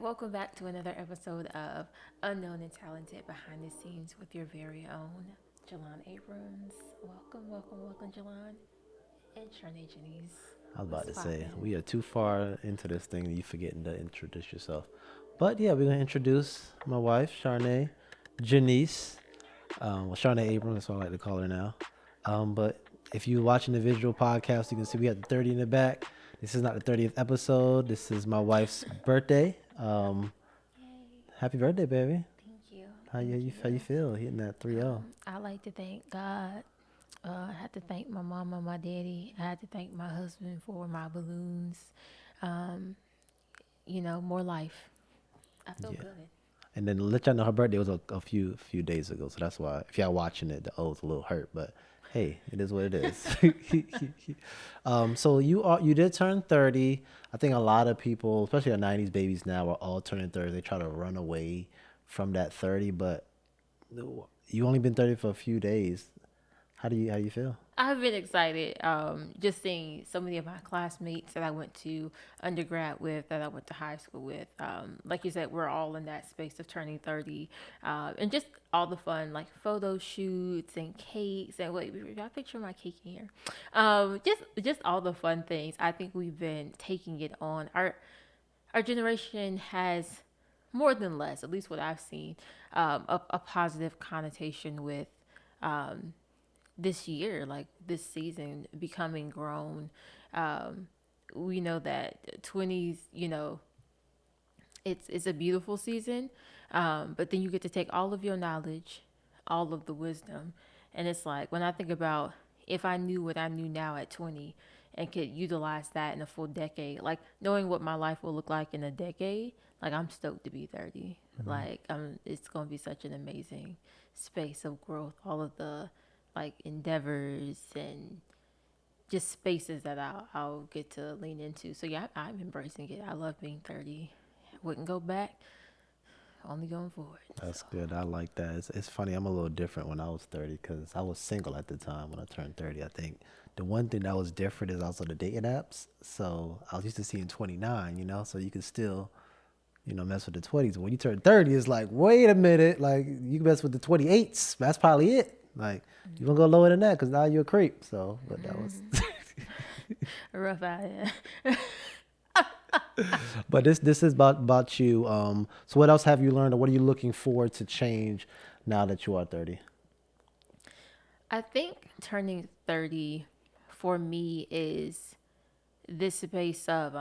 welcome back to another episode of Unknown and Talented Behind the Scenes with your very own Jelan Abrams. Welcome, Jelan and Charnae Ja. I was What's about to say, poppin'? we are too far into this thing that you forgetting to introduce yourself. But yeah, we're gonna introduce my wife, Charnae Janice. Charnae Abrams, that's what I like to call her now. But if you're watching the visual podcast, you can see we got the 30 in the back. This is not the 30th episode. This is my wife's birthday. Yay! Happy birthday, baby. Thank you, How thank you how you you. feel hitting that 3-0? I like to thank God. I had to thank my mama, my daddy. I had to thank my husband for my balloons. Um, more life. I feel Yeah. good. And then to let y'all know her birthday was a few days ago, so that's why if y'all watching it, the O's a little hurt, but hey, it is what it is. So you did turn 30. I think a lot of people, especially our 90s babies now, are all turning 30. They try to run away from that 30, but you only been 30 for a few days. How do you feel? I've been excited. Just seeing so many of my classmates that I went to undergrad with, that I went to high school with. Like you said, we're all in that space of turning 30, and just all the fun, like photo shoots and cakes. And wait, I picture my cake in here. Just all the fun things. I think we've been taking it on. Our generation has more than less, at least what I've seen, a positive connotation with this year, like this season, becoming grown. Um, we know that 20s, it's a beautiful season, but then you get to take all of your knowledge, all of the wisdom, and it's like when I think about if I knew what I knew now at 20 and could utilize that in a full decade, like knowing what my life will look like in a decade, like I'm stoked to be 30. Mhm. Like it's gonna be such an amazing space of growth. All of the like endeavors and just spaces that I'll get to lean into. So yeah, I'm embracing it. I love being 30. Wouldn't go back. Only going forward. So That's good. I like that. It's funny. I'm a little different when I was 30 because I was single at the time when I turned 30. I think the one thing that was different is also the dating apps. So I was used to seeing 29, so you can still, mess with the 20s. When you turn 30, it's like, wait a minute. Like, you can mess with the 28s. That's probably it. Like, you gonna go lower than that because now you're a creep. So, but that was, rough out here. but this is about you. So what else have you learned or what are you looking forward to change now that you are 30? I think turning 30 for me is this space of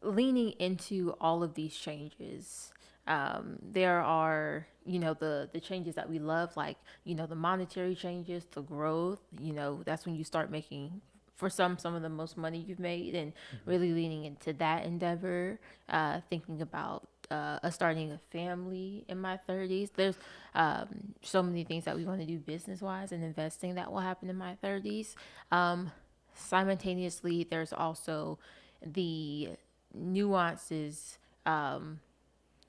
leaning into all of these changes. There are, the changes that we love, like, the monetary changes, the growth, that's when you start making, for some of the most money you've made, and really leaning into that endeavor, thinking about starting a family in my 30s. There's so many things that we want to do business wise and investing that will happen in my 30s. Simultaneously, there's also the nuances, or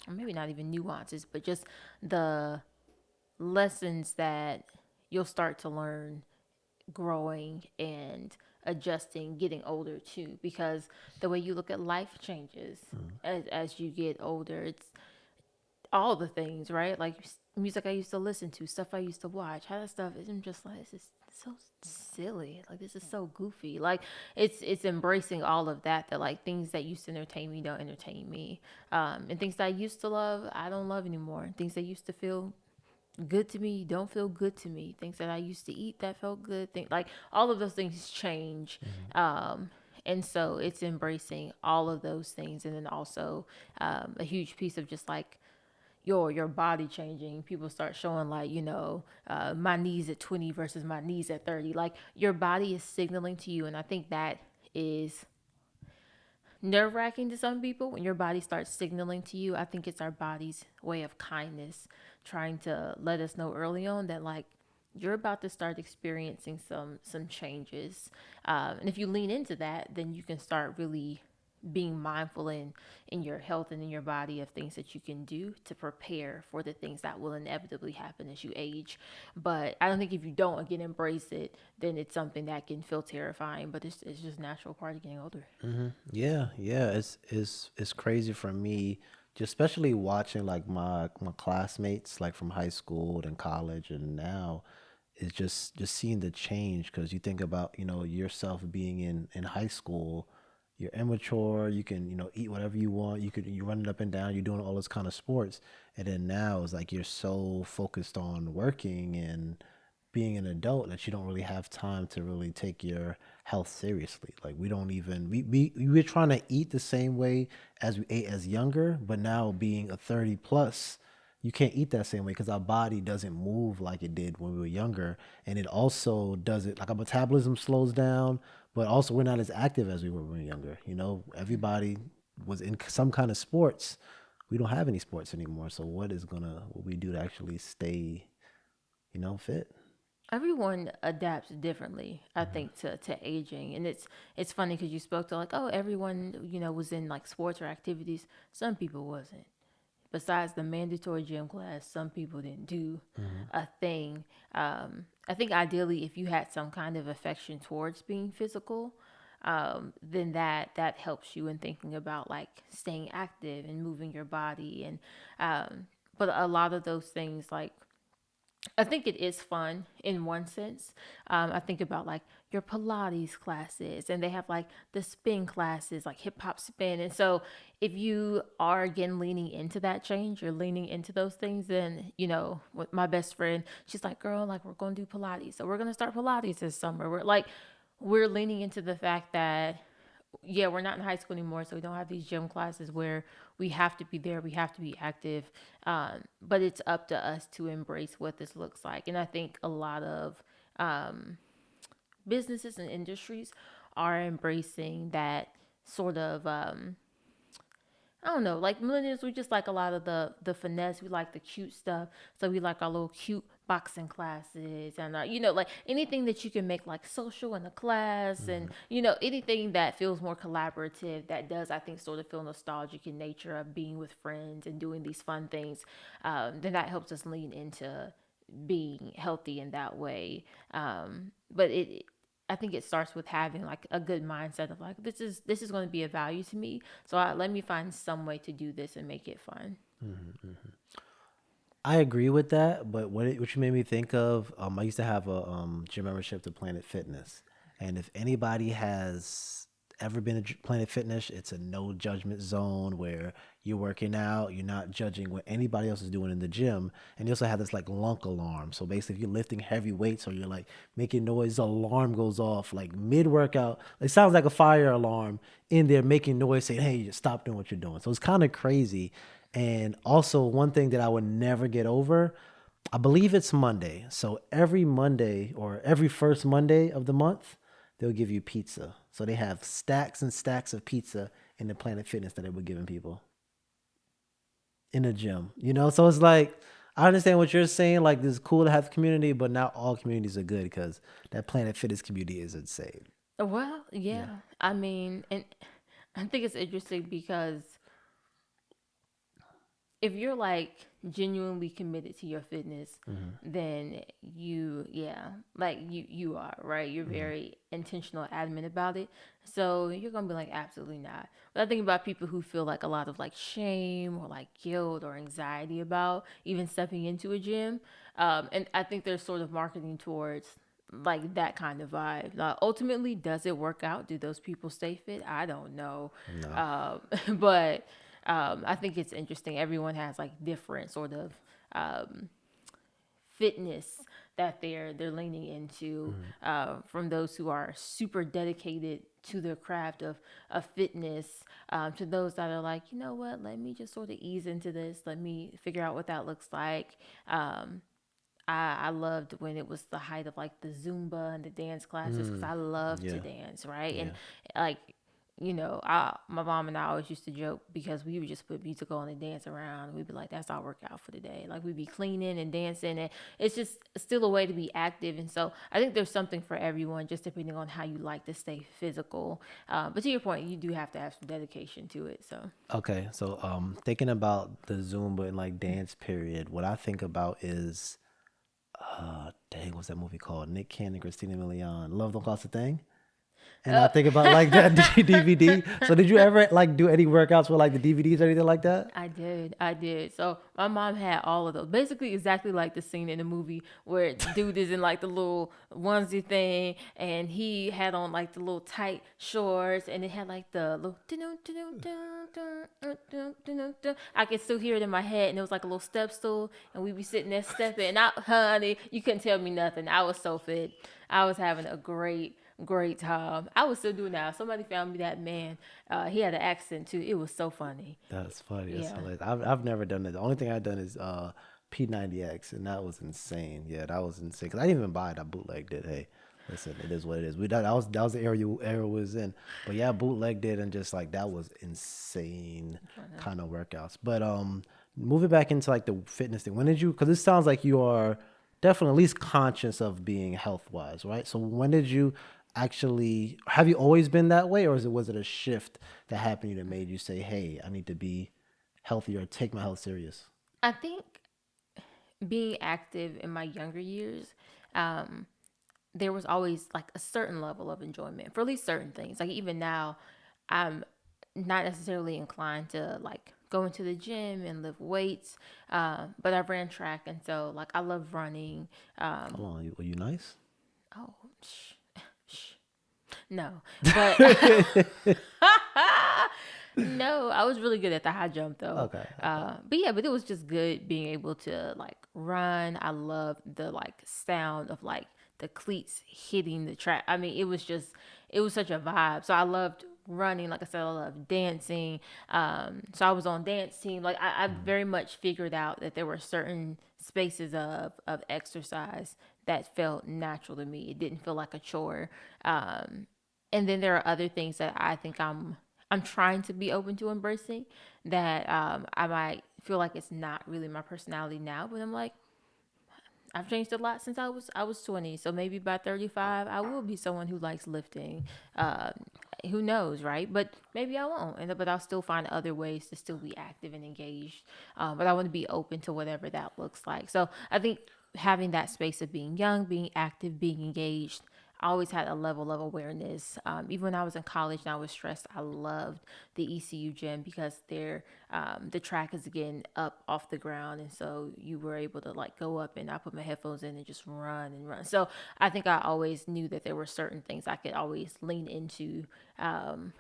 maybe not even nuances, but just the lessons that you'll start to learn growing and adjusting, getting older too, because the way you look at life changes as you get older. It's all the things, right? Like music I used to listen to, stuff I used to watch, how that stuff is. I'm just like, this is so silly. Like this is so goofy. Like it's embracing all of that. That like things that used to entertain me don't entertain me, and things that I used to love I don't love anymore. Things that used to feel good to me don't feel good to me. Things that I used to eat that felt good. Think like all of those things change. Mhm. And so it's embracing all of those things, and then also a huge piece of just like your body changing. People start showing like my knees at 20 versus my knees at 30. Like your body is signaling to you, and I think that is nerve wracking to some people when your body starts signaling to you. I think it's our body's way of kindness, trying to let us know early on that like you're about to start experiencing some changes, and if you lean into that, then you can start really being mindful in your health and in your body of things that you can do to prepare for the things that will inevitably happen as you age. But I don't think if you don't again embrace it, then it's something that can feel terrifying. But it's just a natural part of getting older. Yeah, yeah, it's crazy for me, just especially watching like my classmates like from high school and college and now it's just seeing the change because you think about yourself being in high school, you're immature, you can eat whatever you want, you running up and down, you're doing all this kind of sports, and then now it's like you're so focused on working and being an adult that you don't really have time to really take your health seriously. Like we don't even we're trying to eat the same way as we ate as younger, but now being a 30 plus, you can't eat that same way because our body doesn't move like it did when we were younger. And it also does it like our metabolism slows down, but also we're not as active as we were when we were younger. Everybody was in some kind of sports. We don't have any sports anymore. So what we do to actually stay, fit? Everyone adapts differently, I think, to aging, and it's funny because you spoke to like, oh, everyone was in like sports or activities. Some people wasn't. Besides the mandatory gym class, some people didn't do Mm-hmm. a thing. I think ideally, if you had some kind of affection towards being physical, then that helps you in thinking about like staying active and moving your body and but a lot of those things like I think it is fun in one sense. I think about like your Pilates classes, and they have like the spin classes, like hip hop spin. And so, if you are again leaning into that change, you're leaning into those things, then, with my best friend, she's like, girl, like, we're going to do Pilates. So, we're going to start Pilates this summer. We're leaning into the fact that yeah, we're not in high school anymore, so we don't have these gym classes where we have to be there, we have to be active. But it's up to us to embrace what this looks like. And I think a lot of businesses and industries are embracing that sort of I don't know, like millennials, we just like a lot of the finesse. We like the cute stuff, so we like our little cute boxing classes, and like anything that you can make like social in a class, and Mm-hmm. anything that feels more collaborative. That does, I think, sort of feel nostalgic in nature of being with friends and doing these fun things. Then that helps us lean into being healthy in that way. But I think it starts with having like a good mindset of like this is going to be a value to me. So let me find some way to do this and make it fun. Mm-hmm. I agree with that, but what you made me think of, I used to have a gym membership to Planet Fitness, and if anybody has ever been to Planet Fitness, it's a no judgment zone where you're working out, you're not judging what anybody else is doing in the gym, and you also have this like lunk alarm. So basically, if you're lifting heavy weights or you're like making noise, the alarm goes off like mid workout. It sounds like a fire alarm in there making noise, saying, "Hey, stop doing what you're doing." So it's kind of crazy. And also, one thing that I would never get over, I believe it's Monday. So every Monday or every first Monday of the month, they'll give you pizza. So they have stacks and stacks of pizza in the Planet Fitness that they were giving people in the gym. So it's like, I understand what you're saying. Like, it's cool to have community, but not all communities are good because that Planet Fitness community is insane. Well, Yeah. yeah. I mean, and I think it's interesting because if you're like genuinely committed to your fitness, Hmm. then yeah, like you are, right? You're Hmm. very intentional, adamant about it. So you're gonna be like, absolutely not. But I think about people who feel like a lot of like shame or like guilt or anxiety about even stepping into a gym, and I think they're sort of marketing towards like that kind of vibe. Ultimately, does it work out? Do those people stay fit? I don't know, No. but I think it's interesting. Everyone has like different sort of um, fitness that they're leaning into. Hmm. From those who are super dedicated to their craft of fitness, to those that are like, you know what, let me just sort of ease into this. Let me figure out what that looks like. I loved when it was the height of like the Zumba and the dance classes because Mm. I love to Yeah. dance, right? And Yeah. like my mom and I always used to joke because we would just put music on and dance around. We'd be like, "That's our workout for the day." Like we'd be cleaning and dancing, and it's just still a way to be active. And so I think there's something for everyone, just depending on how you like to stay physical. But to your point, you do have to have some dedication to it. So Okay, so thinking about the Zumba and like dance period, what I think about is dang, what's that movie called? Nick Cannon, Christina Milian, Love Don't Cost a Thing. And I uh, think about like that DVD. So did you ever like do any workouts with like the DVDs or anything like that? I did. So my mom had all of those. Basically exactly like the scene in the movie where dude is in like the little onesie thing and he had on like the little tight shorts and it had like the little I can still hear it in my head and it was like a little step stool and we'd be sitting there stepping and I honey, you couldn't tell me nothing. I was so fit. I was having a great time. I was still doing that. Somebody found me that man. He had an accent too. It was so funny. That's funny. That's Yeah. hilarious. I've never done that. The only thing I've done is P90X, and that was insane. Yeah, that was insane. Cause I didn't even buy it. I bootlegged it. Hey, listen, it is what it is. That was the era was in. But yeah, I bootlegged it, and just like that was insane kind of workouts. But moving back into like the fitness thing. When did you? Because it sounds like you are definitely at least conscious of being health wise, right? So when did you actually have you always been that way, or was it a shift that happened to you that made you say, "Hey, I need to be healthier, take my health serious"? I think being active in my younger years, um, there was always like a certain level of enjoyment for at least certain things. Like even now, I'm not necessarily inclined to like go into the gym and lift weights, but I ran track and so like I love running. Um, Hold on, were you nice? oh, shh, no, but no, I was really good at the high jump though. Okay, But yeah, but it was just good being able to like run. I love the like sound of like the cleats hitting the track. I mean, it was such a vibe. So I loved running. Like I said, I love dancing. So I was on dance team. Like I mhm, very much figured out that there were certain spaces of exercise that felt natural to me. It didn't feel like a chore. And then there are other things that I think I'm trying to be open to embracing that I might feel like it's not really my personality now, but I'm like I've changed a lot since I was 20, so maybe by 35 I will be someone who likes lifting. Uh, who knows, right? But maybe I won't, but I'll still find other ways to still be active and engaged. But I want to be open to whatever that looks like. So I think having that space of being young, being active, being engaged, I always had a level of awareness. Even when I was in college and I was stressed, I loved the ECU gym because the track is again up off the ground, and so you were able to like go up and I put my headphones in and just run and run. So I think I always knew that there were certain things I could always lean into. Um,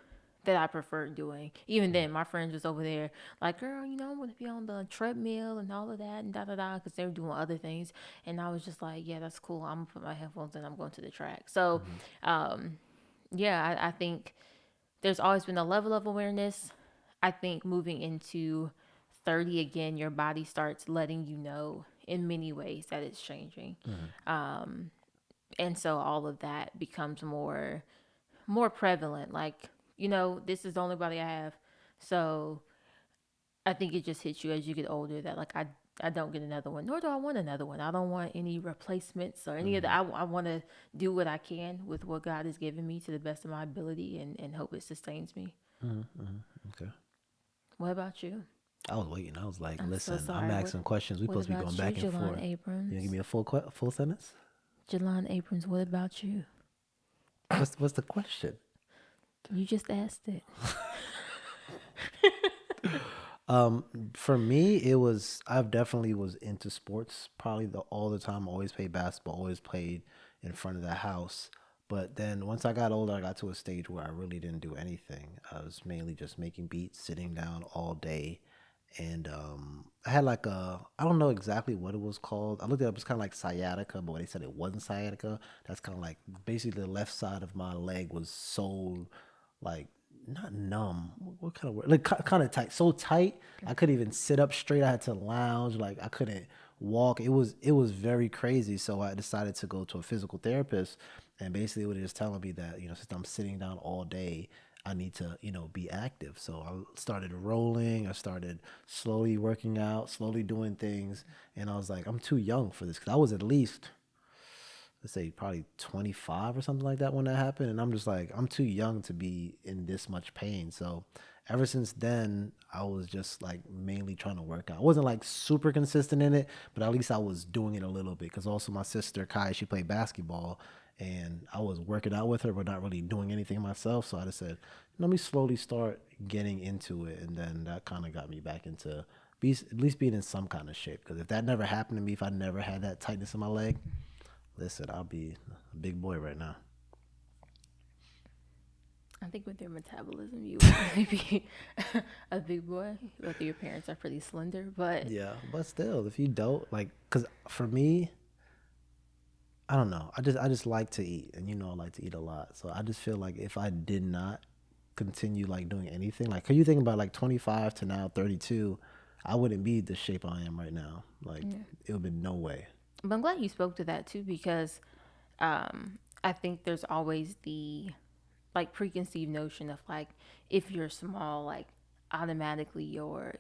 that I preferred doing. Even then, my friends was over there like, girl, I want to be on the treadmill and all of that and da da da because they were doing other things. And I was just like, yeah, that's cool. I'm gonna put my headphones in. I'm going to the track. So, mhm, um, yeah, I think there's always been a level of awareness. I think moving into 30 again, your body starts letting you know in many ways that it's changing. mhm, And so all of that becomes more prevalent. Like, this is the only body I have. So I think it just hits you as you get older that like I don't get another one, nor do I want another one. I don't want any replacements or any of that. mhm, I want to do what I can with what God has given me to the best of my ability and hope it sustains me. mhm, mhm. Okay. What about you? I was waiting. I was like, I'm so listen, I'm sorry. What asking questions. We what supposed to be going about you, back and Jelan forth. You gonna give Abrams? me a full sentence? Jelan Abrams, what about you? What's the question? You just asked it. Um, for me, it was I've definitely was into sports probably all the time. Always played basketball, always played in front of the house. But then once I got older, I got to a stage where I really didn't do anything. I was mainly just making beats, sitting down all day, and I had like I don't know exactly what it was called. I looked it up. It's kind of like sciatica, but they said it wasn't sciatica. That's kind of like basically the left side of my leg was so like not numb. What kind of word? Like kind of tight. So tight I couldn't even sit up straight. I had to lounge. Like I couldn't walk. It was very crazy. So I decided to go to a physical therapist, and basically what he was telling me that since I'm sitting down all day, I need to, be active. So I started rolling. I started slowly working out, slowly doing things. And I was like, I'm too young for this. Cause I was at least, let's say, probably 25 or something like that when that happened. And I'm just like, I'm too young to be in this much pain. So ever since then, I was just like mainly trying to work out. I wasn't like super consistent in it, but at least I was doing it a little bit. Cause also my sister Kai, she played basketball, and I was working out with her, but not really doing anything myself. So I just said, let me slowly start getting into it, and then that kind of got me back into at least being in some kind of shape. Because if that never happened to me, if I never had that tightness in my leg, listen, I'll be a big boy right now. I think with your metabolism, you would probably be a big boy. Whether your parents are pretty slender, but Yeah, but still, if you don't like, cause for me, I don't know. I just like to eat, and I like to eat a lot. So I just feel like if I did not continue like doing anything, like, can you think about like 25 to now 32, I wouldn't be the shape I am right now. Like, yeah. it would be no way. But I'm glad you spoke to that too because I think there's always the like preconceived notion of like if you're small, like automatically you're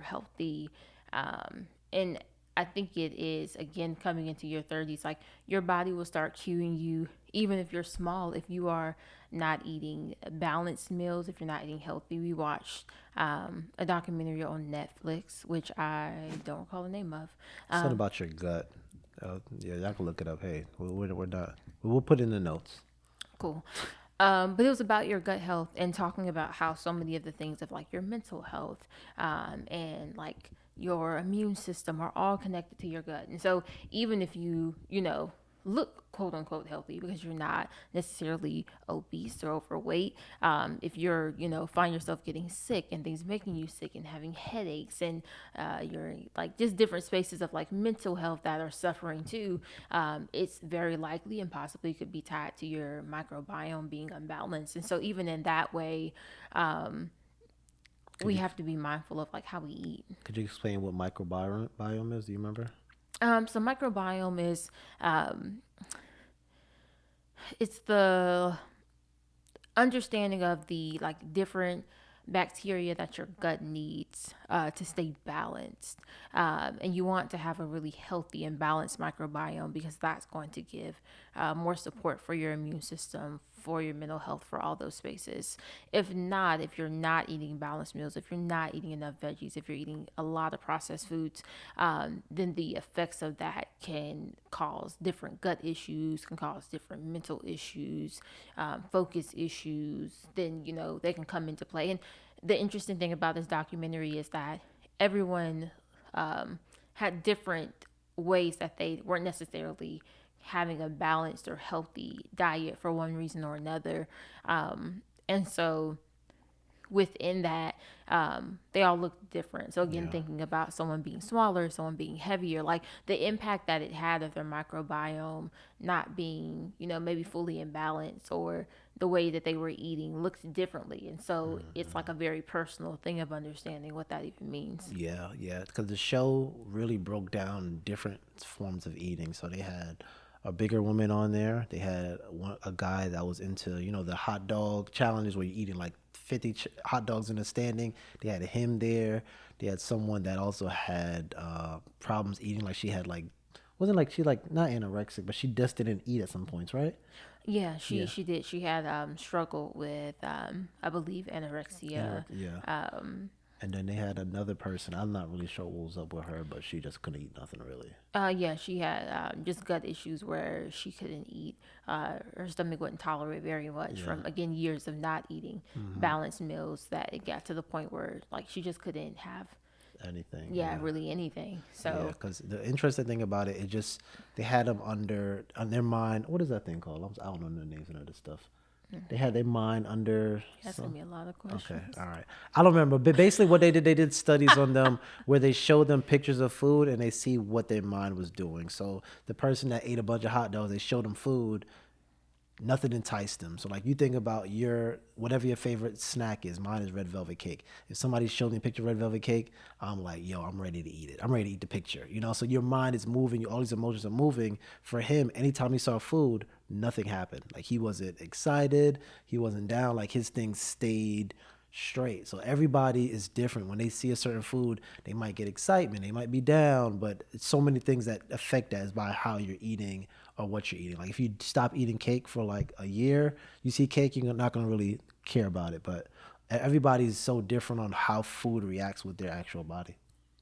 healthy, and I think it is again coming into your 30s, like your body will start cueing you even if you're small, if you are not eating balanced meals, if you're not eating healthy. We watched a documentary on Netflix, which I don't recall the name of. Something about your gut. Yeah, y'all can look it up. Hey, we're not. We'll put it in the notes. Cool. But it was about your gut health and talking about how so many of the things of like your mental health and like your immune system are all connected to your gut. And so even if you look quote unquote healthy because you're not necessarily obese or overweight, if find yourself getting sick and things making you sick and having headaches and you're like just different spaces of like mental health that are suffering too, it's very likely and possibly could be tied to your microbiome being unbalanced. And so even in that way, Could we you have to be mindful of like how we eat. could you explain what microbiome is? Do you remember? So microbiome is it's the understanding of the like different bacteria that your gut needs to stay balanced, and you want to have a really healthy and balanced microbiome because that's going to give more support for your immune system, for your mental health, for all those spaces. If not, if you're not eating balanced meals, if you're not eating enough veggies, if you're eating a lot of processed foods, then the effects of that can cause different gut issues, can cause different mental issues, focus issues. Then, they can come into play. And the interesting thing about this documentary is that everyone had different ways that they weren't necessarily having a balanced or healthy diet for one reason or another. And so within that, they all look different. So again, Yeah. thinking about someone being smaller, someone being heavier, like the impact that it had of their microbiome not being, maybe fully in balance, or the way that they were eating looked differently. And so it's like a very personal thing of understanding what that even means. Yeah, yeah, because the show really broke down different forms of eating. So they had a bigger woman on there. They had a guy that was into, the hot dog challenges where you're eating like 50 hot dogs in a standing. They had him there. They had someone that also had problems eating. Like she had like, wasn't like she like not anorexic, but she just didn't eat at some points, right? Yeah, she Yeah. she did. She had struggled with I believe anorexia. Yeah. Um, And then they had another person. I'm not really sure what was up with her, but she just couldn't eat nothing really. yeah, she had just gut issues where she couldn't eat. Her stomach wouldn't tolerate very much Yeah. from again years of not eating balanced meals. That it got to the point where like she just couldn't have Anything. yeah Yeah. really anything. Yeah, So because the interesting thing about it, it just they had them on their mind. What is that thing called? I don't know the names of this stuff. They had their mind under that's gonna some. be a lot of Okay, questions. all right. I don't remember, but basically what they did studies on them where they showed them pictures of food and they see what their mind was doing. So the person that ate a bunch of hot dogs, they showed them food, nothing enticed him. So like you think about your whatever your favorite snack is. Mine is red velvet cake. If somebody showed me a picture of red velvet cake, I'm like, yo, I'm ready to eat it. I'm ready to eat the picture. You know, so your mind is moving, all these emotions are moving. For him, anytime he saw food, nothing happened. Like he wasn't excited, he wasn't down, like his thing stayed straight. So everybody is different. When they see a certain food, they might get excitement, they might be down, but it's so many things that affect that is by how you're eating or what you're eating. Like if you stop eating cake for like a year, you see cake, you're not gonna really care about it. But everybody's so different on how food reacts with their actual body.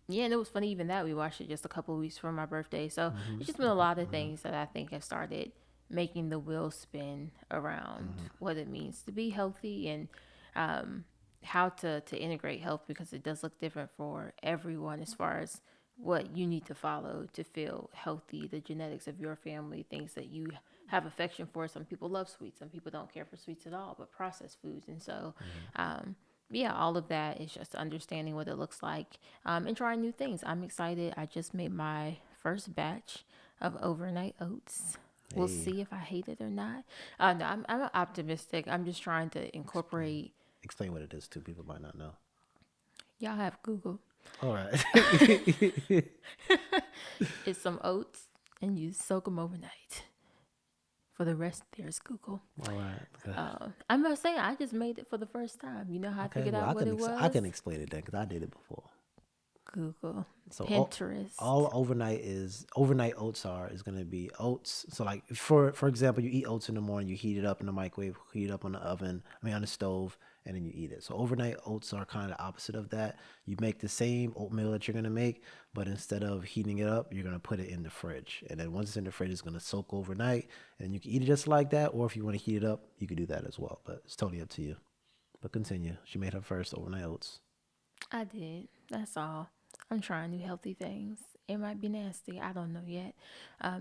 Yeah, and it was funny even that we watched it just a couple of weeks for my birthday. So it's just been a lot of things that I think have started making the wheel spin around what it means to be healthy and um, how to integrate health because it does look different for everyone as far as what you need to follow to feel healthy, the genetics of your family, things that you have affection for. Some people love sweets, some people don't care for sweets at all, but processed foods. And so, um, yeah, all of that is just understanding what it looks like and trying new things. I'm excited. I just made my first batch of overnight oats. We'll Hey, see if I hate it or not. No, I'm optimistic. I'm just trying to explain incorporate. explain what it is too. People might not know. Y'all have Google. All right. It's some oats and you soak them overnight. For the rest, there's Google. All right. Good. I'm not saying I just made it for the first time. You know how I Okay. figured Well, out what it I was? can explain it then because I did it before. Google, So all Pinterest. overnight oats is gonna be oats. So like for example, you eat oats in the morning, you heat it up in the microwave, heat it up on the oven, I mean on the stove, and then you eat it. So overnight oats are kind of the opposite of that. You make the same oatmeal that you're gonna make, but instead of heating it up, you're gonna put it in the fridge. And then once it's in the fridge, it's gonna soak overnight, and you can eat it just like that. Or if you want to heat it up, you can do that as well. But it's totally up to you. But continue. She made her first overnight oats. I did. That's all. I'm trying new healthy things. It might be nasty. I don't know yet.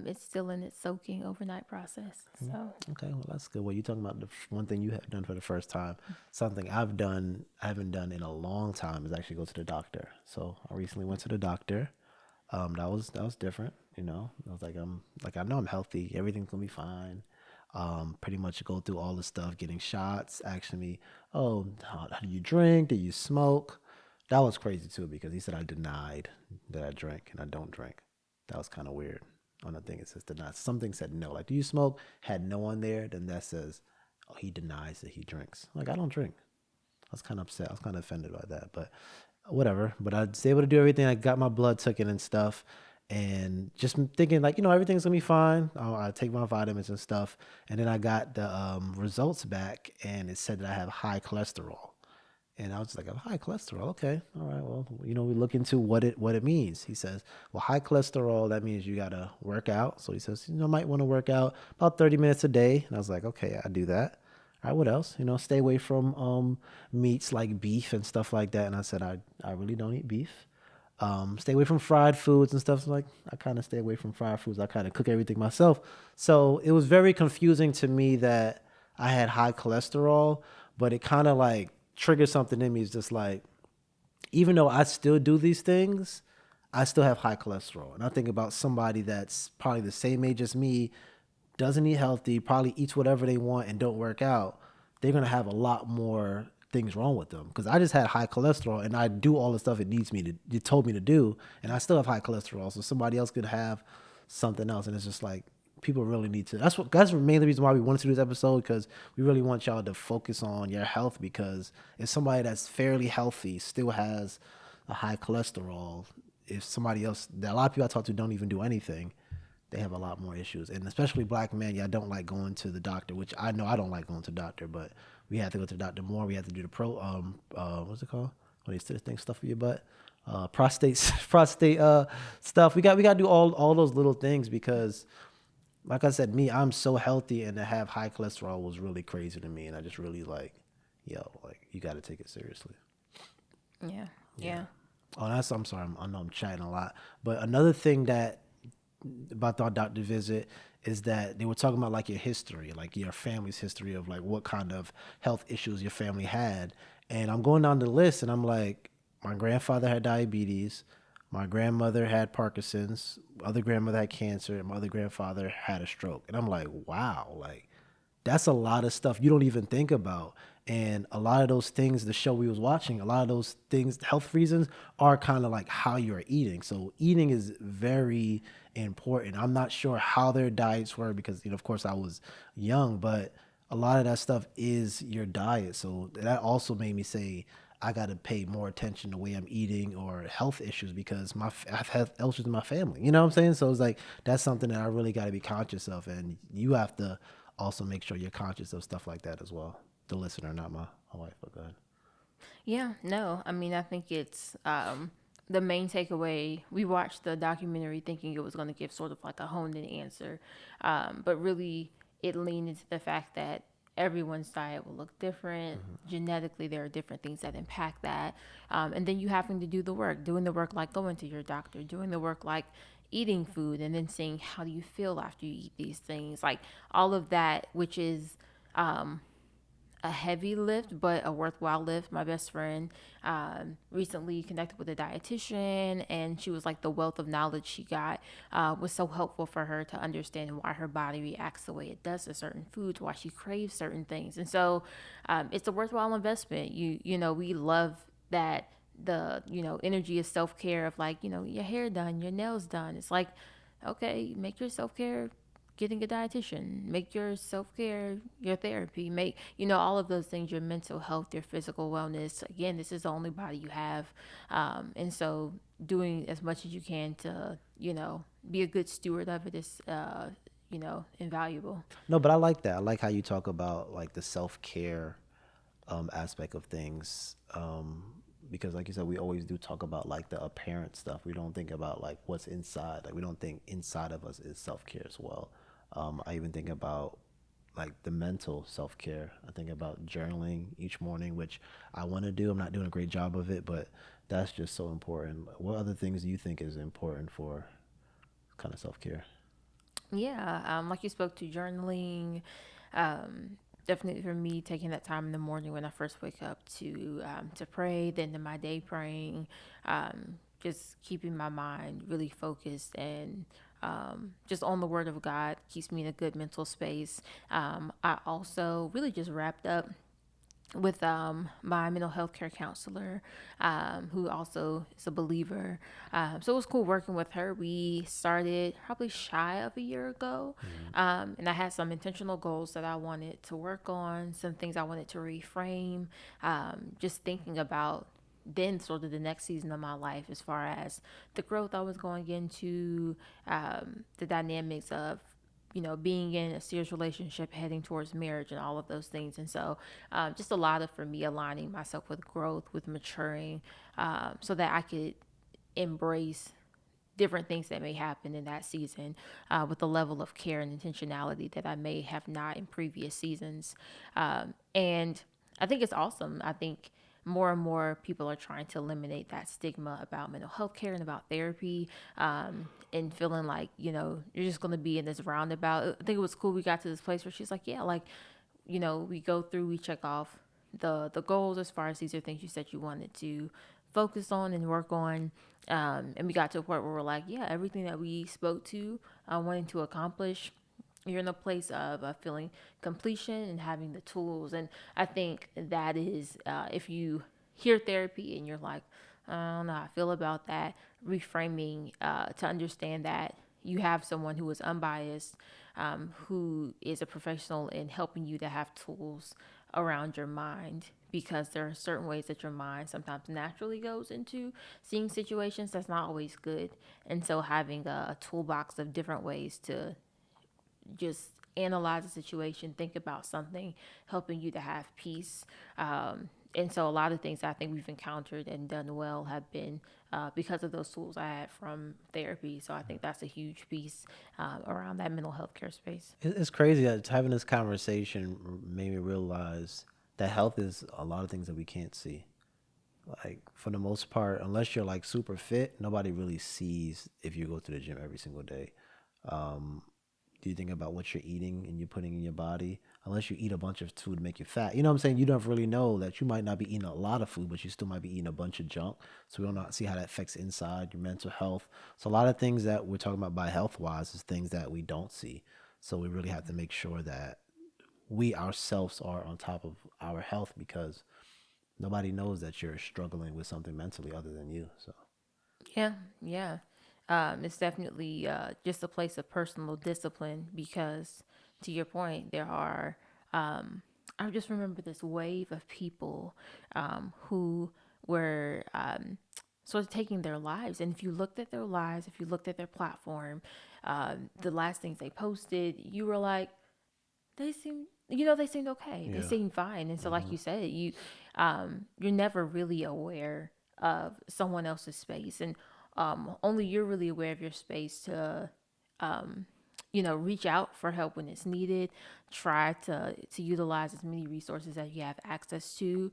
It's still in its soaking overnight process. So, Okay, well that's good. Well, you're talking about the one thing you have done for the first time. Something I haven't done in a long time is actually go to the doctor. So I recently went to the doctor. That was different. You know, I was like I know I'm healthy. Everything's gonna be fine. Pretty much go through all the stuff, getting shots, asking me, oh, how do you drink? Do you smoke? That was crazy too because he said I denied that I drank and I don't drink. That was kind of weird. On the thing it says deny. Something said no. Like, do you smoke? Had no on there. Then that says, oh, he denies that he drinks. Like, I don't drink. I was kind of upset. I was kind of offended by that, but whatever. But I was able to do everything. I got my blood taken and stuff, and just thinking like, everything's gonna be fine. I take my vitamins and stuff, and then I got the results back, and it said that I have high cholesterol. And I was like, oh, high cholesterol. Okay. All right. Well, we look into what it means. He says, well, high cholesterol, that means you got to work out. So he says, might want to work out about 30 minutes a day. And I was like, okay, I do that. All right. What else? Stay away from meats like beef and stuff like that. And I said, I really don't eat beef. Stay away from fried foods and stuff. So like I kind of stay away from fried foods. I kind of cook everything myself. So it was very confusing to me that I had high cholesterol, but it kind of like triggered something in me. It's just like, even though I still do these things, I still have high cholesterol. And I think about somebody that's probably the same age as me, doesn't eat healthy, probably eats whatever they want and don't work out. They're gonna have a lot more things wrong with them. Because I just had high cholesterol and I do all the stuff it told me to do, and I still have high cholesterol. So somebody else could have something else, and it's just like people really need to. That's the main reason why we wanted to do this episode, because we really want y'all to focus on your health. Because if somebody that's fairly healthy still has a high cholesterol, if somebody else, that a lot of people I talk to don't even do anything, they have a lot more issues. And especially black men, yeah, I don't like going to the doctor, which I know I don't like going to the doctor, but we have to go to the doctor more. We have to do the what's it called? When they still think stuff for your butt. Prostate stuff. We got to do all those little things because, like I said, I'm so healthy, and to have high cholesterol was really crazy to me, and I just really like, yo, like you got to take it seriously. yeah, Yeah. yeah. Oh, I'm sorry. I know I'm chatting a lot, but another thing that about our doctor visit is that they were talking about like your history, like your family's history of like what kind of health issues your family had. And I'm going down the list and I'm like, my grandfather had diabetes, my grandmother had Parkinson's, other grandmother had cancer, and my other grandfather had a stroke. And I'm like, wow, like that's a lot of stuff you don't even think about. And a lot of those things, the show we was watching, a lot of those things, health reasons are kind of like how you're eating. So eating is very important. I'm not sure how their diets were because, of course I was young, but a lot of that stuff is your diet. So that also made me say I got to pay more attention to the way I'm eating or health issues because I've had health issues in my family. You know what I'm saying? So it's like that's something that I really got to be conscious of, and you have to also make sure you're conscious of stuff like that as well. The listener, not my wife. But go ahead. Yeah, no, I mean, I think it's the main takeaway. We watched the documentary thinking it was going to give sort of like a honed in answer, but really it leaned into the fact that everyone's diet will look different. Genetically, there are different things that impact that. And then you having to do the work, doing the work like going to your doctor, doing the work like eating food, and then seeing how do you feel after you eat these things. Like all of that, which is a heavy lift, but a worthwhile lift. My best friend recently connected with a dietitian, and she was like the wealth of knowledge she got was so helpful for her to understand why her body reacts the way it does to certain foods, why she craves certain things, and so it's a worthwhile investment. We love that energy of self care of like your hair done, your nails done. It's like okay, make your self care getting a dietitian, make your self-care your therapy, make all of those things, your mental health, your physical wellness. Again, this is the only body you have, and so doing as much as you can to be a good steward of it is invaluable. No, but I like that. I like how you talk about like the self care aspect of things. Because like you said, we always do talk about like the apparent stuff. We don't think about like what's inside. Like we don't think inside of us is self care as well. I even think about like the mental self care. I think about journaling each morning, which I want to do. I'm not doing a great job of it, but that's just so important. What other things do you think is important for kind of self care? Yeah, like you spoke to journaling. Definitely for me, taking that time in the morning when I first wake up to pray, then to my day praying, just keeping my mind really focused and just on the Word of God keeps me in a good mental space. I also really just wrapped up with my mental health care counselor, who also is a believer. So it was cool working with her. We started probably shy of a year ago, Mm-hmm. and I had some intentional goals that I wanted to work on, some things I wanted to reframe, just thinking about then sort of the next season of my life as far as the growth I was going into, the dynamics of being in a serious relationship, heading towards marriage, and all of those things. And so, just a lot of for me aligning myself with growth, with maturing, so that I could embrace different things that may happen in that season with the level of care and intentionality that I may have not in previous seasons. And I think it's awesome. I think more and more people are trying to eliminate that stigma about mental health care and about therapy, and feeling like, you're just going to be in this roundabout. I think it was cool. We got to this place where she's like, yeah, like, we go through, we check off the goals as far as these are things you said you wanted to focus on and work on. And we got to a point where we're like, yeah, everything that we spoke to, wanting to accomplish, you're in a place of feeling completion and having the tools. And I think that is, if you hear therapy and you're like, I don't know how I feel about that, reframing to understand that you have someone who is unbiased, who is a professional in helping you to have tools around your mind, because there are certain ways that your mind sometimes naturally goes into seeing situations that's not always good. And so having a toolbox of different ways to just analyze a situation, think about something, helping you to have peace. And so a lot of things I think we've encountered and done well have been because of those tools I had from therapy. So I think that's a huge piece around that mental health care space. It's crazy that having this conversation made me realize that health is a lot of things that we can't see. Like for the most part, unless you're like super fit, nobody really sees if you go to the gym every single day. Um, do you think about what you're eating and you're putting in your body? Unless you eat a bunch of food to make you fat, you know what I'm saying? You don't really know that you might not be eating a lot of food, but you still might be eating a bunch of junk. So we don't see how that affects inside your mental health. So a lot of things that we're talking about by health wise is things that we don't see. So we really have to make sure that we ourselves are on top of our health because nobody knows that you're struggling with something mentally other than you. So Yeah, yeah. It's definitely just a place of personal discipline because, to your point, there are. I just remember this wave of people who were sort of taking their lives. And if you looked at their lives, if you looked at their platform, the last things they posted, you were like, they seem, they seemed okay. They yeah. seemed fine. And so, like Hmm. you said, you're never really aware of someone else's space, and only you're really aware of your space to reach out for help when it's needed. Try to utilize as many resources as you have access to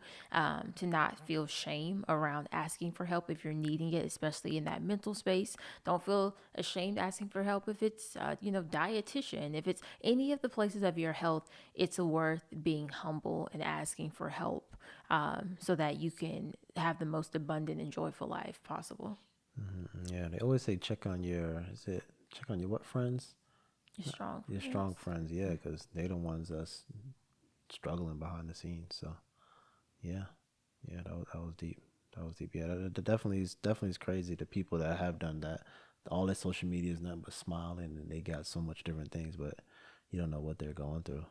not feel shame around asking for help if you're needing it, especially in that mental space. Don't feel ashamed asking for help if it's dietitian, if it's any of the places of your health. It's worth being humble and asking for help, so that you can have the most abundant and joyful life possible. Yeah, they always say check on your, is it check on your what friends? You're strong Your friends. strong friends, yeah, because they the ones that's struggling behind the scenes. So yeah, yeah, that was deep. That was deep. Yeah, that definitely is crazy. The people that have done that, all their social media is nothing but smiling, and they got so much different things, but you don't know what they're going through.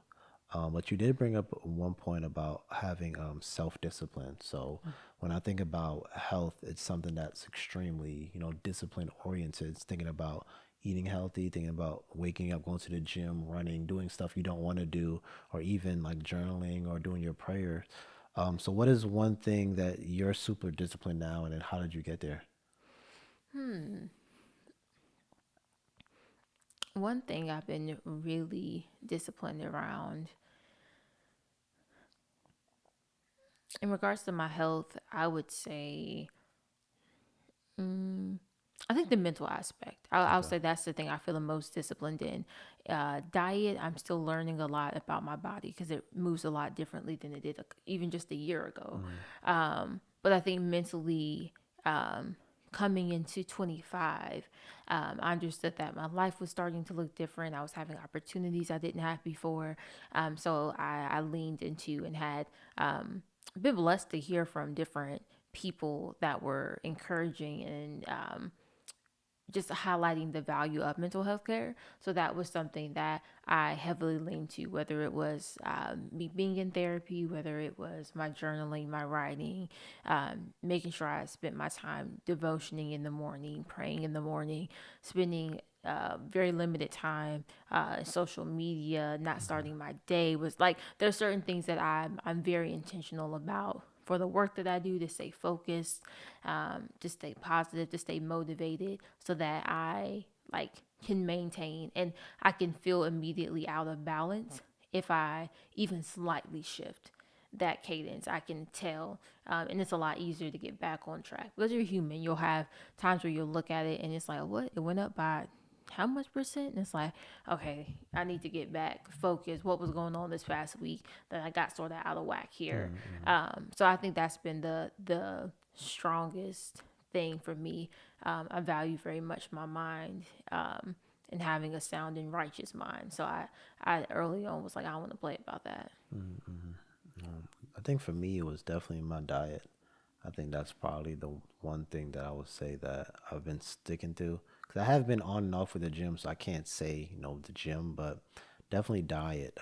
But you did bring up one point about having self discipline. So when I think about health, it's something that's extremely discipline oriented. It's thinking about eating healthy, thinking about waking up, going to the gym, running, doing stuff you don't want to do, or even like journaling or doing your prayer. So what is one thing that you're super disciplined now, and then how did you get there? One thing I've been really disciplined around in regards to my health, I would say, I think the mental aspect. I'll Okay. say that's the thing I feel the most disciplined in. Diet, I'm still learning a lot about my body because it moves a lot differently than it did even just a year ago. Mm, But I think mentally, coming into 25, I understood that my life was starting to look different. I was having opportunities I didn't have before. So I leaned into and had been blessed to hear from different people that were encouraging and just highlighting the value of mental health care. So that was something that I heavily leaned to, whether it was me being in therapy, whether it was my journaling, my writing, making sure I spent my time devotioning in the morning, praying in the morning, spending very limited time social media, not mhm, starting my day. Was like there's certain things that I'm very intentional about for the work that I do, to stay focused, to stay positive, to stay motivated, so that I like can maintain and I can feel immediately out of balance if I even slightly shift that cadence. I can tell, and it's a lot easier to get back on track because you're human. You'll have times where you'll look at it and it's like, what? It went up by how much percent? And it's like, okay, I need to get back focused. What was going on this past week that I got sort of out of whack here? mm, mm. So I think that's been the strongest thing for me. I value very much my mind, and having a sound and righteous mind. So I early on was like, I want to play about that. I think for me, it was definitely my diet. I think that's probably the one thing that I would say that I've been sticking to. Because I have been on and off with the gym, so I can't say, the gym, but definitely diet.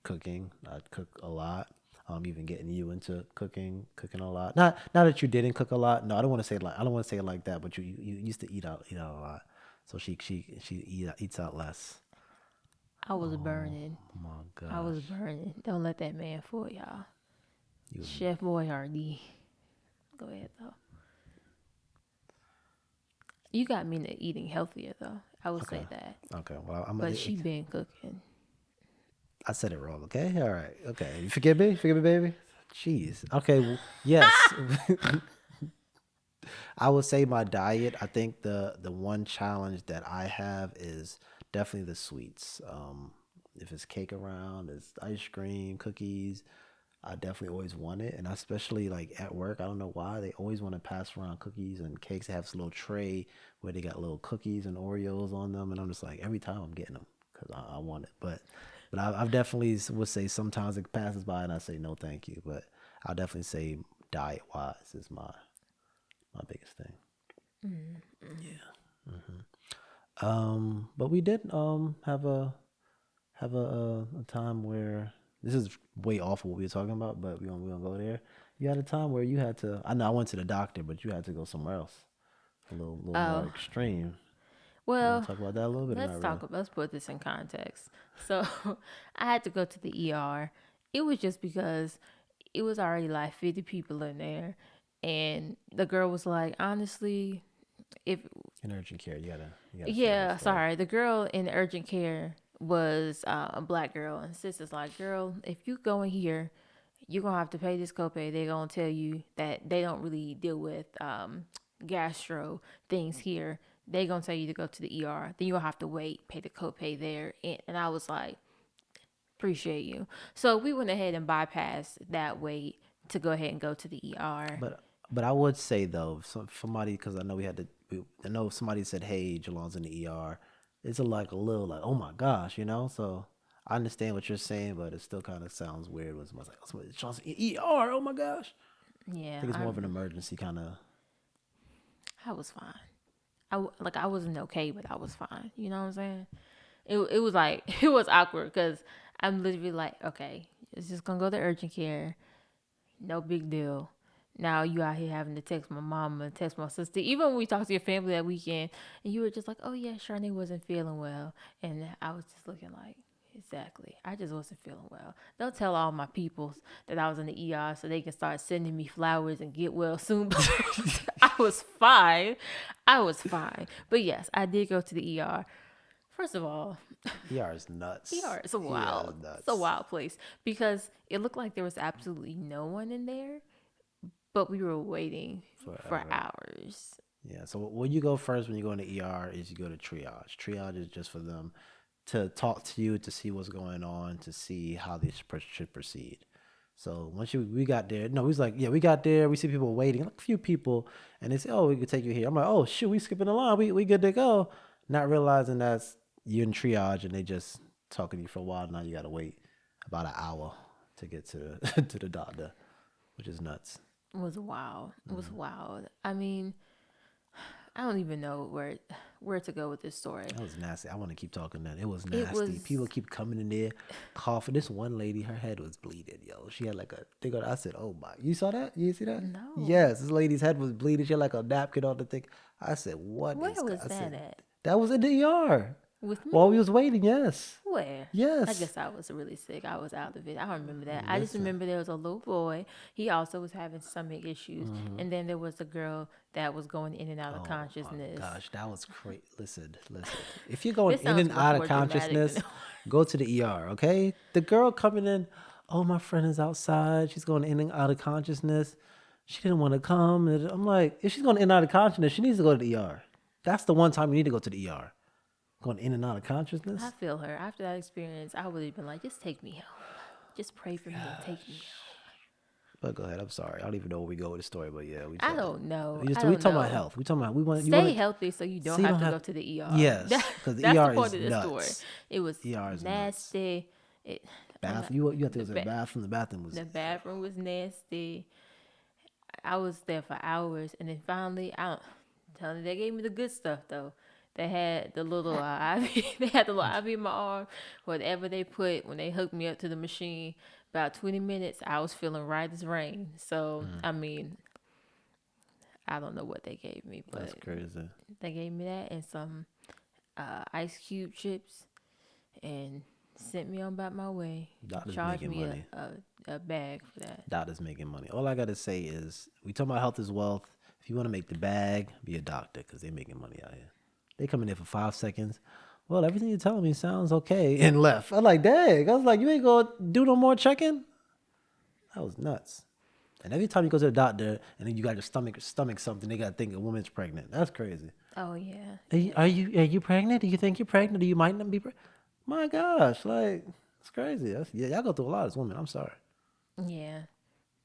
Cooking. I cook a lot. Even getting you into cooking a lot. Not that you didn't cook a lot. No, I don't want to say it like I don't want to say it like that. But you used to eat out a lot. So she eats out less. I was Oh burning. my I was gosh, burning. Don't let that man fool y'all. you was Chef Boyardee. Go ahead though. You got me into eating healthier though. I would okay. say that. Okay, well, But she been cooking. I said it wrong. Okay, all right. Okay, you forgive me? Forgive me, baby. Jeez. Okay. Well, yes, I would say my diet. I think the one challenge that I have is definitely the sweets. If it's cake around, it's ice cream, cookies. I definitely always want it, and especially like at work. I don't know why they always want to pass around cookies and cakes. They have this little tray where they got little cookies and Oreos on them, and I'm just like every time I'm getting them because I want it. But But I've definitely would say sometimes it passes by and I say no, thank you. But I'll definitely say diet wise is my biggest thing. But we did have a time where this is way off of what we were talking about, but we gonna go there. You had a time where you had to. I know I went to the doctor, but you had to go somewhere else, a little more Oh, extreme. You want well, to talk about that a little bit or let's not really? talk. Let's put this in context. So, I had to go to the ER. It was just because it was already like 50 people in there, and the girl was like, honestly, if In urgent care, you gotta share that yeah, story. sorry, the girl in urgent care was a black girl, and sister's like, girl, if you go in here, you're gonna have to pay this copay. They're gonna tell you that they don't really deal with gastro things here. They're gonna tell you to go to the ER. Then you'll have to wait, pay the copay there. And I was like, appreciate you. So we went ahead and bypassed that wait to go ahead and go to the ER. But I would say though, somebody because I know I know somebody said, "Hey, Jalan's in the ER." It's a little like, "Oh my gosh," you know. So I understand what you're saying, but it still kind of sounds weird when somebody's like, "Oh, Jalan's in ER." Oh my gosh. I Yeah, think it's more of an emergency kind of. I was fine. I wasn't okay, but I was fine. You know what I'm saying? It was like it was awkward because I'm literally like, okay, it's just gonna go to urgent care, no big deal. Now you out here having to text my mama, text my sister. Even when we talked to your family that weekend, and you were just like, oh yeah, Charnae wasn't feeling well, and I was just looking like, exactly, I just wasn't feeling well. Don't tell all my peoples that I was in the ER so they can start sending me flowers and get well soon. I was fine. I was fine. But yes, I did go to the ER. First of all, ER is nuts. ER is a ER is wild, it's a nuts wild place because it looked like there was absolutely no one in there, but we were waiting for forever. hours. Yeah. So when you go first, when you go in the ER, is you go to triage. Triage is just for them to talk to you to see what's going on, to see how they should proceed. So once we got there, no, we was like, yeah, we got there. We see people waiting, like a few people, and they say, oh, we could take you here. I'm like, oh shoot, we skipping the line. We good to go. Not realizing that's you in triage, and they just talking to you for a while. Now you gotta wait about an hour to get to the to the doctor, which is nuts. It was wild. It was wild. I mean, I don't even know where to go with this story. That was nasty. I want to keep talking that. It was It nasty. People was keep coming in there, coughing. This one lady, her head was bleeding, yo. She had like a thing on. I said, "Oh my!" You saw that? You see that? no. Yes, this lady's head was bleeding. She had like a napkin on the thing. I said, "What Where is?" was I that said, at? "That was in the ER With while we me? was waiting." Yes, Where? I yes. guess I was really sick. I was out of it. I don't remember that. I just Listen, remember there was a little boy. He also was having stomach issues. And then there was a girl that was going in and out of oh my consciousness. gosh, that was crazy. Listen. If you're going This in sounds and much out of more dramatic than consciousness, go to the ER, okay? The girl coming in, oh, my friend is outside. She's going in and out of consciousness. She didn't want to come. And I'm like, if she's going in and out of consciousness, she needs to go to the ER. That's the one time you need to go to the ER. Going in and out of I consciousness. feel her. After that experience, I would have been like, just take me home. Just pray for me and take me But go ahead. I'm sorry. I don't even know where we go with the story, but yeah, we home. I just don't know. we I just we don't talking about know. health. We talking about we want you Stay want to healthy so you so don't you have don't to have go to the ER. yes because the That's the ER point is of this story. nuts. It was ER is nuts. nasty. It, I'm Bath not, you have to the, go to the ba- bathroom. The bathroom was the bathroom was nasty. I was there for hours, and then finally, telling you, they gave me the good stuff though. They had the little IV. They had the little IV in my arm. Whatever they put when they hooked me up to the machine. About 20 minutes, I was feeling right as rain. So I mean, I don't know what they gave me, that's but crazy. they gave me that and some ice cube chips and sent me on about my way. Doctors Charged making me money. a bag for that. Doctors making money. All I gotta say is we talking about health is wealth. If you want to make the bag, be a doctor because they're making money out here. They come in there for 5 seconds. Well, everything you're telling me sounds okay, and left. I'm like, dang. I was like, you ain't gonna do no more checking. That was nuts. And every time you go to the doctor and then you got your stomach something, they gotta think a woman's pregnant. That's crazy. Oh yeah, Are you pregnant? Do you think you're pregnant? Do you might not be pregnant? My gosh, like it's crazy. Yeah, y'all go through a lot as women. I'm sorry. yeah.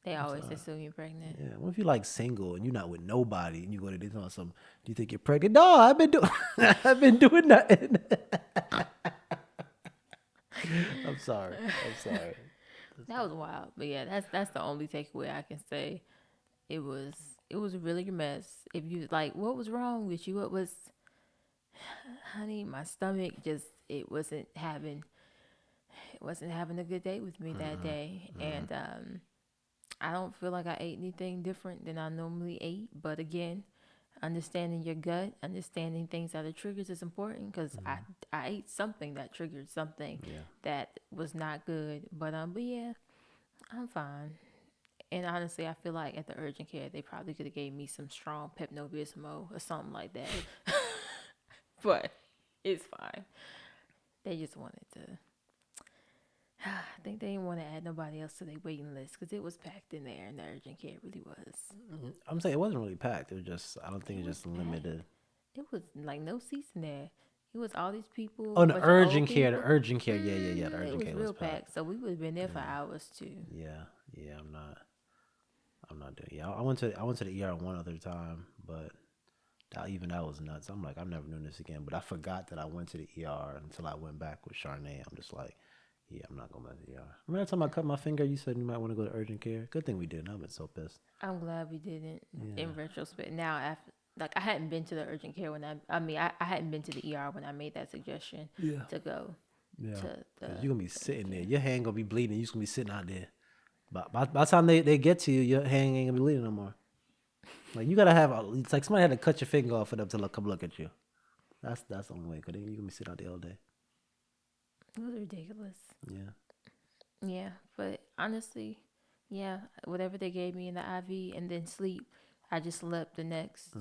They I'm always sorry. assume you're pregnant. Yeah. What if you like single and you're not with nobody and you go to this on some? Do you think you're pregnant? No, I've been doing. I've been doing nothing. I'm sorry. I'm sorry. That was wild. But yeah, that's the only takeaway I can say. It was it was really a mess. If you like, what was wrong with you? What was, honey? My stomach just it wasn't having a good day with me that day, and I don't feel like I ate anything different than I normally ate. But again, understanding your gut, understanding things that are triggers is important because I ate something that triggered something Yeah. that was not good. But yeah, I'm fine. And honestly, I feel like at the urgent care, they probably could have gave me some strong Pepto Bismol or something like that. But it's fine. They just wanted to. I think they didn't want to add nobody else to their waiting list because it was packed in there, and the urgent care really was. I'm saying it wasn't really packed. It was just, I don't think It it's was just packed. limited. It was like no seats in there. It was all these people, Oh, a bunch of old the people. urgent care. Yeah, yeah, yeah. The It urgent was care was real packed. packed, so we would have been there for hours too. Yeah, yeah. I'm not doing. Yeah, I went to the ER one other time, but even that was nuts. I'm like, I'm never doing this again. But I forgot that I went to the ER until I went back with Charnae. I'm just like, yeah, I'm not going back to the ER. Remember that time I cut my finger? You said you might want to go to urgent care. Good thing we didn't. I've been so pissed. I'm glad we didn't. Yeah, In retrospect, now after like I hadn't been to the urgent care when I hadn't been to the ER when I made that suggestion yeah, to go yeah. to the Cause you're gonna be urgent sitting there. care. Your hand gonna be bleeding. You just gonna be sitting out there. But by the time they get to you, your hand ain't gonna be bleeding no more. Like you gotta have. It's like somebody had to cut your finger off for them to come look at you. That's the only way. Cause you gonna be sitting out there all day. It was ridiculous. Yeah. Yeah, but honestly, yeah, whatever they gave me in the IV and then sleep, I just slept the next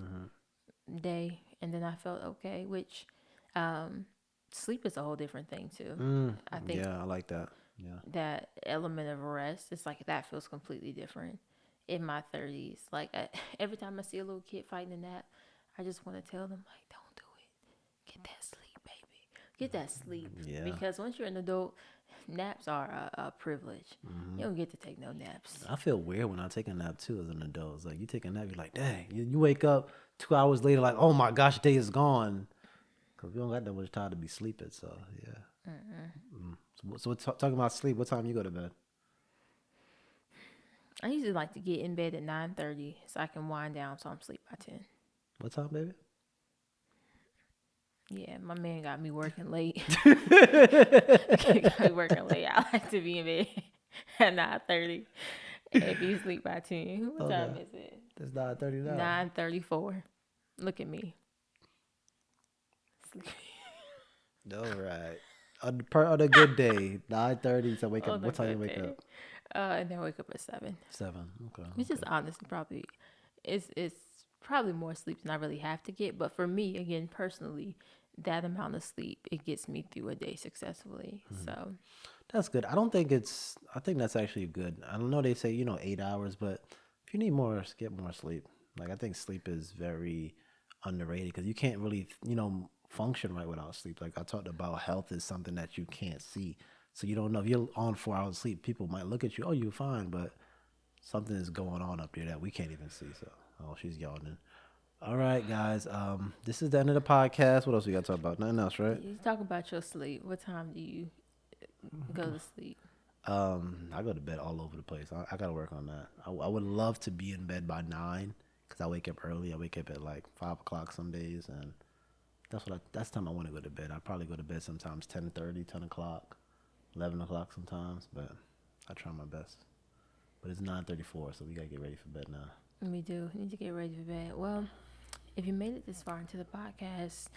day and then I felt okay, which um, sleep is a whole different thing too. I think Yeah, I like that. Yeah. that element of rest, it's like that feels completely different in my 30s. Like every time I see a little kid fighting a nap, I just want to tell them like, don't do it. Get that sleep, baby. Get that sleep. Yeah. Because once you're an adult, naps are a privilege. You don't get to take no naps. I feel weird when I take a nap too as an adult. It's like you take a nap, you're like, dang. You wake up 2 hours later, like, oh my gosh, day is gone. Because we don't got that much time to be sleeping. So, yeah. So talking about sleep, what time you go to bed? I usually like to get in bed at 9:30 so I can wind down so I'm asleep by 10. What time, baby? Yeah, my man got me working late. Got me working late. I like to be in bed at 9:30 and be asleep by 10. What time Okay. is it? It's 9:30 now. 9:34. Look at me. Sleep. All right. On a good day, 9:30 to wake up. On a What time you good wake day. up? And then wake up at 7. 7. Okay. Which is Okay. honestly probably it's probably more sleep than I really have to get. But for me, again, personally, that amount of sleep it gets me through a day successfully. So That's good. I don't think it's. I think that's actually good. I don't know. They say 8 hours, but if you need more, get more sleep. Like I think sleep is very underrated because you can't really function right without sleep. Like I talked about, health is something that you can't see, so you don't know if you're on 4 hours of sleep. People might look at you, oh, you're fine, but something is going on up there that we can't even see. So, oh, she's yawning. All right, guys. This is the end of the podcast. What else we got to talk about? Nothing else, right? you talk about your sleep. What time do you go to sleep? I go to bed all over the place. I gotta work on that. I would love to be in bed by 9 because I wake up early. I wake up at like 5 o'clock some days, and that's the time I want to go to bed. I probably go to bed sometimes 10:30, 10 o'clock, 11 o'clock sometimes, but I try my best. But it's 9:34, so we gotta get ready for bed now. We do need to get ready for bed. Well, if you made it this far into the podcast,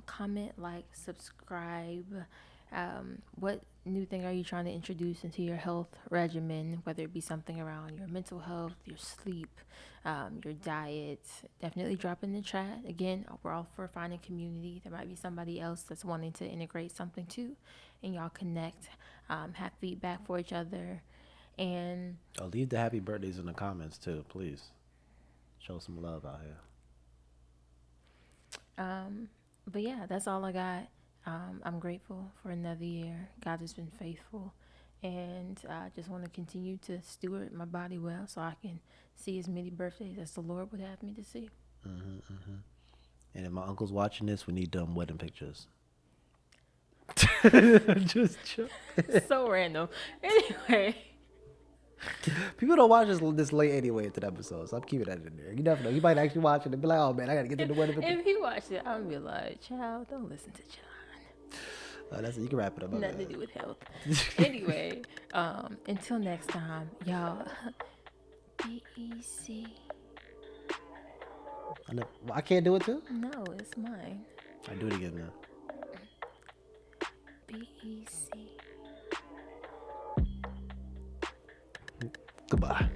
comment, like, subscribe. What new thing are you trying to introduce into your health regimen, whether it be something around your mental health, your sleep, your diet? Definitely drop in the chat. Again, we're all for finding community. There might be somebody else that's wanting to integrate something too, and y'all connect, have feedback for each other. And Leave the happy birthdays in the comments too, please. Show some love out here. but yeah, that's all I got. I'm grateful for another year. God has been faithful. And I just want to continue to steward my body well so I can see as many birthdays as the Lord would have me to see. And if my uncle's watching this, we need wedding pictures. Just joke. So random. Anyway, People don't watch this late anyway into the episodes. So I'm keeping that in there. You never know. You might actually watch it and be like, oh man, I gotta get to the one of it. if he watched it, I'm gonna be like, child, don't listen to Jelan. That's it. You can wrap it up. My Nothing to bad. do with health. Anyway, until next time, y'all. Be easy. I can't do it too. No, it's mine. I do it again now. Be easy. Goodbye.